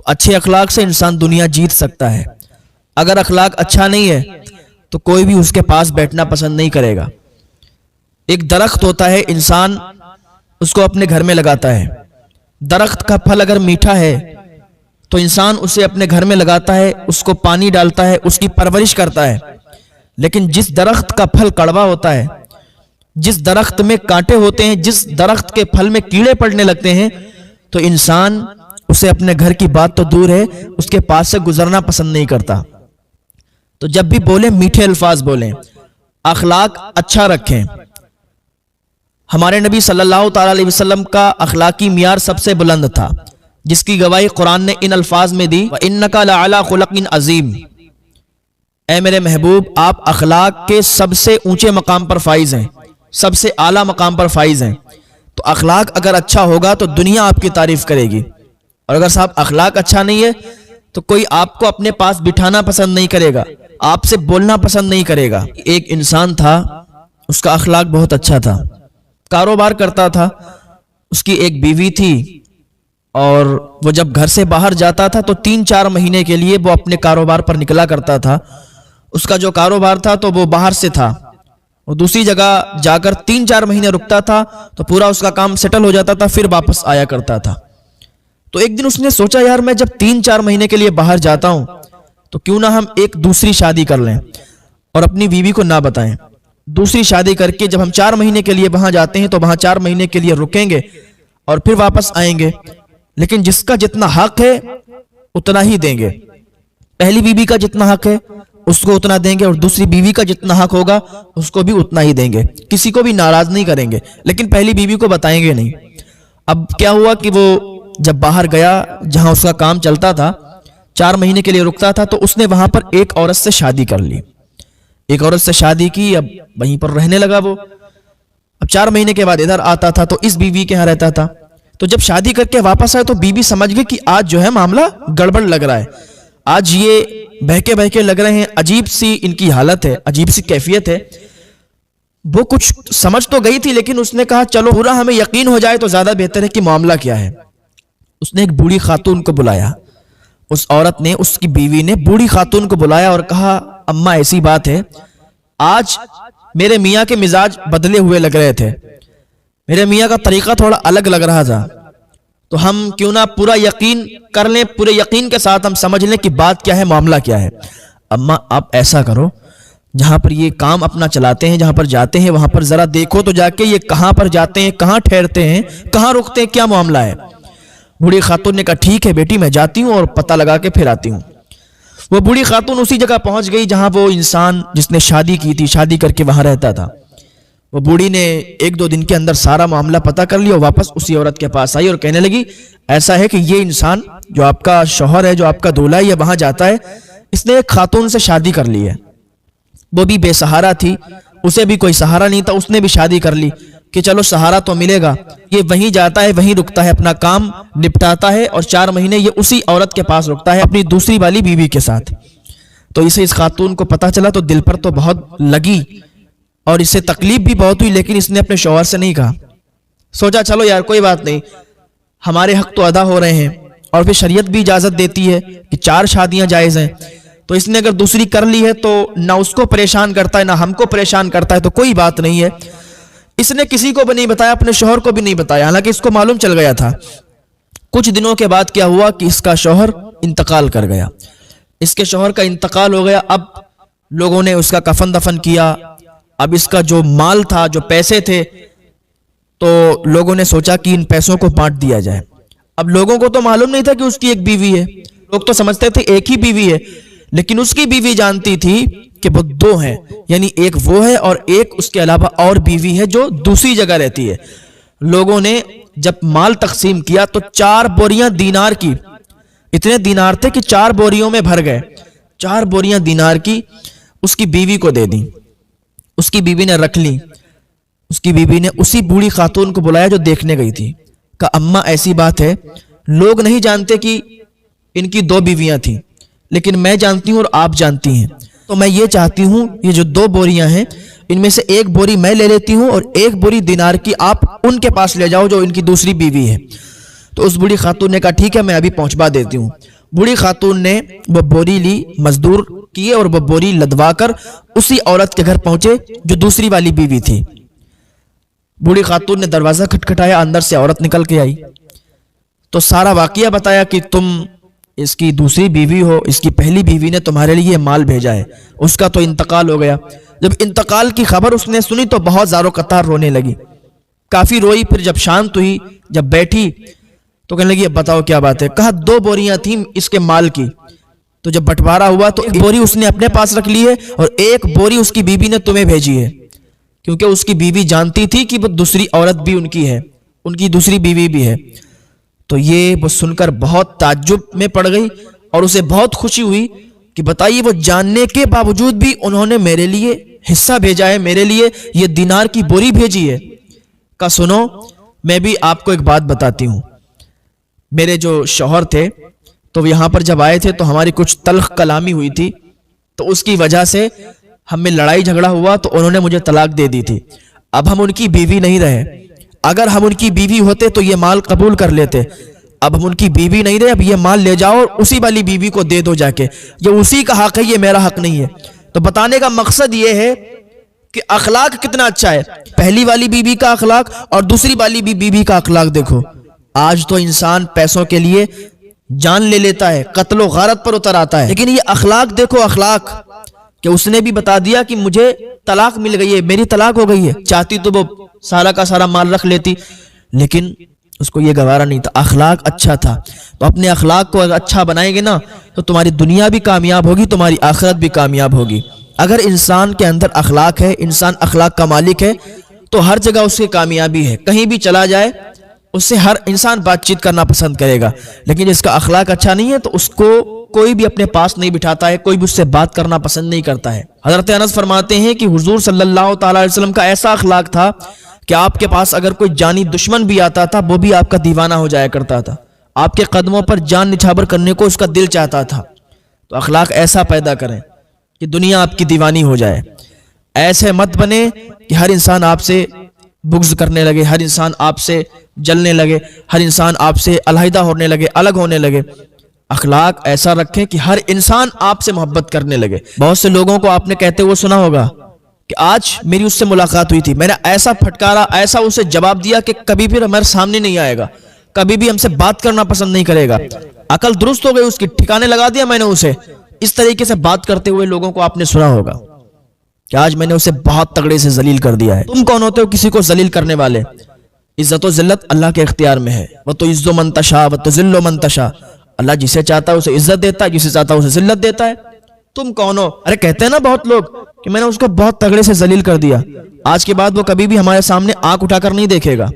تو اچھے اخلاق سے انسان دنیا جیت سکتا ہے۔ اگر اخلاق اچھا نہیں ہے تو کوئی بھی اس کے پاس بیٹھنا پسند نہیں کرے گا۔ ایک درخت ہوتا ہے، انسان اس کو اپنے گھر میں لگاتا ہے۔ درخت کا پھل اگر میٹھا ہے تو انسان اسے اپنے گھر میں لگاتا ہے، اس کو پانی ڈالتا ہے، اس کی پرورش کرتا ہے۔ لیکن جس درخت کا پھل کڑوا ہوتا ہے، جس درخت میں کانٹے ہوتے ہیں، جس درخت کے پھل میں کیڑے پڑنے لگتے ہیں، تو انسان اسے اپنے گھر کی بات تو دور ہے، اس کے پاس سے گزرنا پسند نہیں کرتا۔ تو جب بھی بولیں میٹھے الفاظ بولیں، اخلاق اچھا رکھیں۔ ہمارے نبی صلی اللہ تعالی علیہ وسلم کا اخلاقی معیار سب سے بلند تھا، جس کی گواہی قرآن نے ان الفاظ میں دی، وَإِنَّكَ لَعَلَىٰ خُلُقٍ عَظِيمٍ۔ اے میرے محبوب، آپ اخلاق کے سب سے اونچے مقام پر فائز ہیں، سب سے اعلیٰ مقام پر فائز ہیں۔ تو اخلاق اگر اچھا ہوگا تو دنیا آپ کی تعریف کرے گی، اور اگر صاحب اخلاق اچھا نہیں ہے تو کوئی آپ کو اپنے پاس بٹھانا پسند نہیں کرے گا، آپ سے بولنا پسند نہیں کرے گا۔ ایک انسان تھا، اس کا اخلاق بہت اچھا تھا، کاروبار کرتا تھا، اس کی ایک بیوی تھی، اور وہ جب گھر سے باہر جاتا تھا تو 3-4 مہینے کے لیے وہ اپنے کاروبار پر نکلا کرتا تھا۔ اس کا جو کاروبار تھا تو وہ باہر سے تھا، وہ دوسری جگہ جا کر 3-4 مہینے رکتا تھا تو پورا اس کا کام سیٹل ہو جاتا تھا، پھر واپس آیا کرتا تھا۔ تو ایک دن اس نے سوچا، یار میں جب 3-4 مہینے کے لیے باہر جاتا ہوں تو کیوں نہ ہم ایک دوسری شادی کر لیں اور اپنی بیوی کو نہ بتائیں۔ دوسری شادی کر کے جب ہم 4 مہینے کے لیے وہاں جاتے ہیں تو وہاں 4 مہینے کے لیے رکیں گے اور پھر واپس آئیں گے، لیکن جس کا جتنا حق ہے اتنا ہی دیں گے۔ پہلی بیوی کا جتنا حق ہے اس کو اتنا دیں گے، اور دوسری بیوی کا جتنا حق ہوگا اس کو بھی اتنا ہی دیں گے، کسی کو بھی ناراض نہیں کریں گے، لیکن پہلی بیوی کو بتائیں گے نہیں۔ اب کیا ہوا کہ وہ جب باہر گیا جہاں اس کا کام چلتا تھا، 4 مہینے کے لیے رکتا تھا، تو اس نے وہاں پر ایک عورت سے شادی کر لی، ایک عورت سے شادی کی، اب وہیں پر رہنے لگا وہ۔ اب 4 مہینے کے بعد ادھر آتا تھا تو اس بیوی کے ہاں رہتا تھا۔ تو جب شادی کر کے واپس آئے تو بیوی سمجھ گئی کہ آج جو ہے معاملہ گڑبڑ لگ رہا ہے، آج یہ بہکے بہکے لگ رہے ہیں، عجیب سی ان کی حالت ہے، عجیب سی کیفیت ہے۔ وہ کچھ سمجھ تو گئی تھی، لیکن اس نے کہا چلو پورا ہمیں یقین ہو جائے تو زیادہ بہتر ہے کہ معاملہ کیا ہے۔ اس نے ایک بوڑھی خاتون کو بلایا، اس عورت نے، اس کی بیوی نے بوڑھی خاتون کو بلایا اور کہا، اماں ایسی بات ہے، آج میرے میاں کے مزاج بدلے ہوئے لگ رہے تھے، میرے میاں کا طریقہ تھوڑا الگ لگ رہا تھا، تو ہم کیوں نہ پورا یقین کر لیں، پورے یقین کے ساتھ ہم سمجھ لیں کہ بات کیا ہے، معاملہ کیا ہے۔ اماں آپ ایسا کرو، جہاں پر یہ کام اپنا چلاتے ہیں، جہاں پر جاتے ہیں، وہاں پر ذرا دیکھو تو جا کے یہ کہاں پر جاتے ہیں، کہاں ٹھہرتے ہیں، کہاں رکتے ہیں، کیا معاملہ ہے۔ بوڑھی خاتون نے کہا ٹھیک ہے بیٹی، میں جاتی ہوں اور پتہ لگا کے پھر آتی ہوں۔ وہ بوڑھی خاتون اسی جگہ پہنچ گئی جہاں وہ انسان جس نے شادی کی تھی، شادی کر کے وہاں رہتا تھا۔ وہ بوڑھی نے 1-2 دن کے اندر سارا معاملہ پتہ کر لیا، واپس اسی عورت کے پاس آئی اور کہنے لگی، ایسا ہے کہ یہ انسان جو آپ کا شوہر ہے، جو آپ کا دولہا ہے، یہ وہاں جاتا ہے، اس نے ایک خاتون سے شادی کر لی ہے، وہ بھی بے سہارا تھی، اسے بھی کوئی سہارا نہیں تھا، اس نے بھی شادی کر لی کہ چلو سہارا تو ملے گا۔ یہ وہیں جاتا ہے، وہیں رکتا ہے، اپنا کام نپٹاتا ہے، اور 4 مہینے یہ اسی عورت کے پاس رکتا ہے اپنی دوسری والی بیوی کے ساتھ۔ تو اسے اس خاتون کو پتہ چلا تو دل پر تو بہت لگی اور اسے تکلیف بھی بہت ہوئی، لیکن اس نے اپنے شوہر سے نہیں کہا۔ سوچا چلو یار کوئی بات نہیں، ہمارے حق تو ادا ہو رہے ہیں، اور پھر شریعت بھی اجازت دیتی ہے کہ 4 شادیاں جائز ہیں، تو اس نے اگر دوسری کر لی ہے تو نہ اس کو پریشان کرتا ہے نہ ہم کو پریشان کرتا ہے، تو کوئی بات نہیں ہے۔ اس نے کسی کو بھی نہیں بتایا، اپنے شوہر کو بھی نہیں بتایا، حالانکہ اس کو معلوم چل گیا تھا۔ کچھ دنوں کے بعد کیا ہوا کہ اس کا شوہر انتقال کر گیا، اس کے شوہر کا انتقال ہو گیا۔ اب لوگوں نے اس کا کفن دفن کیا، اب اس کا جو مال تھا، جو پیسے تھے، تو لوگوں نے سوچا کہ ان پیسوں کو بانٹ دیا جائے۔ اب لوگوں کو تو معلوم نہیں تھا کہ اس کی ایک بیوی ہے، لوگ تو سمجھتے تھے ایک ہی بیوی ہے، لیکن اس کی بیوی جانتی تھی کہ وہ 2 ہیں، یعنی ایک وہ ہے اور ایک اس کے علاوہ اور بیوی ہے جو دوسری جگہ رہتی ہے۔ لوگوں نے جب مال تقسیم کیا تو 4 بوریاں دینار کی، اتنے دینار تھے کہ 4 بوریوں میں بھر گئے، 4 بوریاں دینار کی اس کی بیوی کو دے دیں۔ اس کی بیوی نے رکھ لی۔ اس کی بیوی نے اسی بوڑھی خاتون کو بلایا جو دیکھنے گئی تھی، کہا اماں ایسی بات ہے، لوگ نہیں جانتے کہ ان کی 2 بیویاں تھیں، لیکن میں جانتی ہوں اور آپ جانتی ہیں، تو میں یہ چاہتی ہوں یہ جو 2 بوریاں ہیں ان میں سے 1 بوری میں لے لیتی ہوں اور 1 بوری دینار کی آپ ان کے پاس لے جاؤ جو ان کی دوسری بیوی ہے۔ تو اس بوڑھی خاتون نے کہا ٹھیک ہے میں ابھی پہنچوا دیتی ہوں۔ بوڑھی خاتون نے وہ بوری لی، مزدور کیے اور وہ بوری لدوا کر اسی عورت کے گھر پہنچے جو دوسری والی بیوی تھی۔ بوڑھی خاتون نے دروازہ کھٹکھٹایا، اندر سے عورت نکل کے آئی تو سارا واقعہ بتایا کہ تم اس کی دوسری بیوی ہو، اس کی پہلی بیوی نے تمہارے لیے مال بھیجا ہے، اس کا تو انتقال ہو گیا۔ جب انتقال کی خبر اس نے سنی تو بہت زار و قطار رونے لگی، کافی روئی۔ پھر جب شانت ہوئی، جب بیٹھی تو کہنے لگی اب بتاؤ کیا بات ہے۔ کہا 2 بوریاں تھیں اس کے مال کی، تو جب بٹوارا ہوا تو ایک بوری اس نے اپنے پاس رکھ لی ہے اور ایک بوری اس کی بیوی نے تمہیں بھیجی ہے، کیونکہ اس کی بیوی جانتی تھی کہ وہ دوسری عورت بھی ان کی ہے، ان کی دوسری بیوی بھی ہے۔ تو یہ وہ سن کر بہت تعجب میں پڑ گئی اور اسے بہت خوشی ہوئی کہ بتائیے وہ جاننے کے باوجود بھی انہوں نے میرے لیے حصہ بھیجا ہے، میرے لیے یہ دینار کی بوری بھیجی ہے۔ کہا سنو میں بھی آپ کو ایک بات بتاتی ہوں، میرے جو شوہر تھے تو یہاں پر جب آئے تھے تو ہماری کچھ تلخ کلامی ہوئی تھی، تو اس کی وجہ سے ہم میں لڑائی جھگڑا ہوا تو انہوں نے مجھے طلاق دے دی تھی۔ اب ہم ان کی بیوی نہیں رہے، اگر ہم ان کی بیوی ہوتے تو یہ مال قبول کر لیتے، اب ہم ان کی بیوی نہیں رہے، اب یہ مال لے جاؤ اور اسی والی بیوی کو دے دو جا کے، یہ اسی کا حق ہے، یہ میرا حق نہیں ہے۔ تو بتانے کا مقصد یہ ہے کہ اخلاق کتنا اچھا ہے، پہلی والی بیوی کا اخلاق اور دوسری والی بیوی کا اخلاق دیکھو۔ آج تو انسان پیسوں کے لیے جان لے لیتا ہے، قتل و غارت پر اتر آتا ہے، لیکن یہ اخلاق دیکھو، اخلاق کہ اس نے بھی بتا دیا کہ مجھے طلاق مل گئی ہے، میری طلاق ہو گئی ہے، چاہتی تو وہ سارا کا سارا مال رکھ لیتی، لیکن اس کو یہ گوارا نہیں تھا، اخلاق اچھا تھا۔ تو اپنے اخلاق کو اگر اچھا بنائیں گے نا تو تمہاری دنیا بھی کامیاب ہوگی، تمہاری آخرت بھی کامیاب ہوگی۔ اگر انسان کے اندر اخلاق ہے، انسان اخلاق کا مالک ہے تو ہر جگہ اس کی کامیابی ہے، کہیں بھی چلا جائے اس سے ہر انسان بات چیت کرنا پسند کرے گا۔ لیکن جس کا اخلاق اچھا نہیں ہے تو اس کو کوئی بھی اپنے پاس نہیں بٹھاتا ہے، کوئی بھی اس سے بات کرنا پسند نہیں کرتا ہے۔ حضرت انس فرماتے ہیں کہ حضور صلی اللہ تعالی علیہ وسلم کا ایسا اخلاق تھا کہ آپ کے پاس اگر کوئی جانی دشمن بھی آتا تھا وہ بھی آپ کا دیوانہ ہو جایا کرتا تھا، آپ کے قدموں پر جان نچھاور کرنے کو اس کا دل چاہتا تھا۔ تو اخلاق ایسا پیدا کریں کہ دنیا آپ کی دیوانی ہو جائے، ایسے مت بنے کہ ہر انسان آپ سے بغض کرنے لگے، ہر انسان آپ سے جلنے لگے، ہر انسان آپ سے علیحدہ ہونے لگے، الگ ہونے لگے۔ اخلاق ایسا رکھیں کہ ہر انسان آپ سے محبت کرنے لگے۔ بہت سے لوگوں کو آپ نے کہتے ہوئے سنا ہوگا کہ آج میری اس سے ملاقات ہوئی تھی، میں نے ایسا پھٹکارا، ایسا اسے جواب دیا کہ کبھی بھی ہمارے سامنے نہیں آئے گا، کبھی بھی ہم سے بات کرنا پسند نہیں کرے گا، عقل درست ہو گئی اس کی، ٹھکانے لگا دیا میں نے اسے۔ اس طریقے سے بات کرتے ہوئے لوگوں کو آپ نے سنا ہوگا کہ آج میں نے اسے بہت تگڑے سے ذلیل کر دیا ہے۔ تم کون ہوتے ہو کسی کو ذلیل کرنے والے؟ عزت و ذلت اللہ کے اختیار میں ہے، وَتُعِزُّ مَن تَشَاءُ وَتُذِلُّ مَن تَشَاءُ، اللہ جسے چاہتا ہے اسے عزت دیتا ہے، جسے چاہتا ہے اسے ذلت دیتا ہے۔ تم کون ہو؟ ارے کہتے ہیں نا بہت لوگ کہ میں نے اس کو بہت تگڑے سے ذلیل کر دیا، آج کے بعد وہ کبھی بھی ہمارے سامنے آنکھ اٹھا کر نہیں دیکھے گا۔